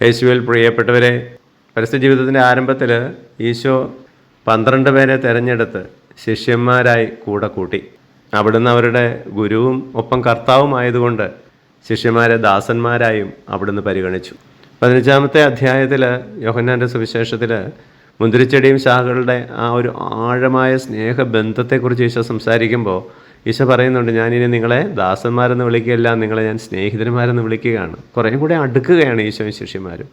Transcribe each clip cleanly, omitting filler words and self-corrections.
യേശുവിൽ പ്രിയപ്പെട്ടവരെ, പരസ്യ ജീവിതത്തിൻ്റെ ആരംഭത്തിൽ ഈശോ 12 പേരെ തിരഞ്ഞെടുത്ത് ശിഷ്യന്മാരായി കൂടെ കൂട്ടി. അവിടുന്ന് അവരുടെ ഗുരുവും ഒപ്പം കർത്താവുമായതുകൊണ്ട് ശിഷ്യന്മാരെ ദാസന്മാരായും അവിടുന്ന് പരിഗണിച്ചു. 15-ാമത്തെ അധ്യായത്തിൽ യോഹന്നാൻ്റെ സുവിശേഷത്തിൽ മുന്തിരിച്ചെടിയും ശാഖകളുടെ ആ ഒരു ആഴമായ സ്നേഹബന്ധത്തെക്കുറിച്ച് ഈശോ സംസാരിക്കുമ്പോൾ ഈശോ പറയുന്നുണ്ട്, ഞാനിനി നിങ്ങളെ ദാസന്മാരെന്ന് വിളിക്കുകയല്ല, നിങ്ങളെ ഞാൻ സ്നേഹിതന്മാരെന്ന് വിളിക്കുകയാണ്. കുറേ കൂടെ അടുക്കുകയാണ് ഈശോയും ശിഷ്യന്മാരും.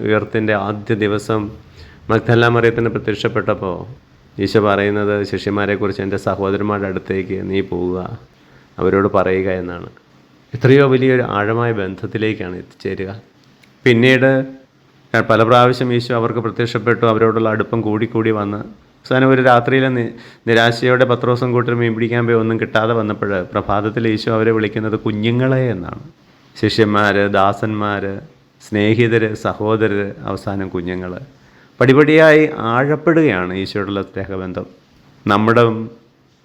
ഉയർത്തിൻ്റെ ആദ്യ ദിവസം മഗ്ദല മറിയത്തിന് പ്രത്യക്ഷപ്പെട്ടപ്പോൾ ഈശോ പറയുന്നത് ശിഷ്യന്മാരെക്കുറിച്ച്, എൻ്റെ സഹോദരന്മാരുടെ അടുത്തേക്ക് നീ പോവുക, അവരോട് പറയുക എന്നാണ്. എത്രയോ വലിയൊരു ആഴമായ ബന്ധത്തിലേക്കാണ് എത്തിച്ചേരുക. പിന്നീട് പല പ്രാവശ്യം ഈശോ അവർക്ക് പ്രത്യക്ഷപ്പെട്ടു, അവരോടുള്ള അടുപ്പം കൂടിക്കൂടി വന്ന് അവസാനം ഒരു രാത്രിയിലെ നിരാശയോടെ പത്രോസും കൂട്ടരും മീൻ പിടിക്കാൻ പോയി ഒന്നും കിട്ടാതെ വന്നപ്പോൾ പ്രഭാതത്തിൽ ഈശോ അവരെ വിളിക്കുന്നത് കുഞ്ഞുങ്ങളെ എന്നാണ്. ശിഷ്യന്മാർ, ദാസന്മാർ, സ്നേഹിതർ, സഹോദരർ, അവസാനം കുഞ്ഞുങ്ങൾ. പടിപടിയായി ആഴപ്പെടുകയാണ് ഈശോയോടുള്ള സ്നേഹബന്ധം. നമ്മുടെ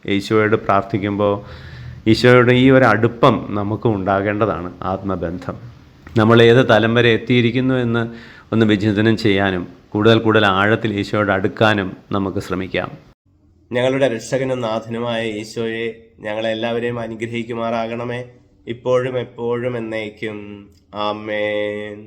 ഈശോയോട് പ്രാർത്ഥിക്കുമ്പോൾ ഈശോയോട് ഈ ഒരു അടുപ്പം നമുക്കും ഉണ്ടാകേണ്ടതാണ്. ആത്മബന്ധം നമ്മൾ ഏത് തലം വരെ എത്തിയിരിക്കുന്നു എന്ന് ഒന്ന് വിചിന്തനം ചെയ്യാനും കൂടുതൽ ആഴത്തിൽ ഈശോയോട് അടുക്കാനും നമുക്ക് ശ്രമിക്കാം. ഞങ്ങളുടെ രക്ഷകനും നാഥനുമായ ഈശോയെ, ഞങ്ങളെല്ലാവരെയും അനുഗ്രഹിക്കുമാറാകണമേ, ഇപ്പോഴും എപ്പോഴും എന്നേക്കും. ആമേൻ.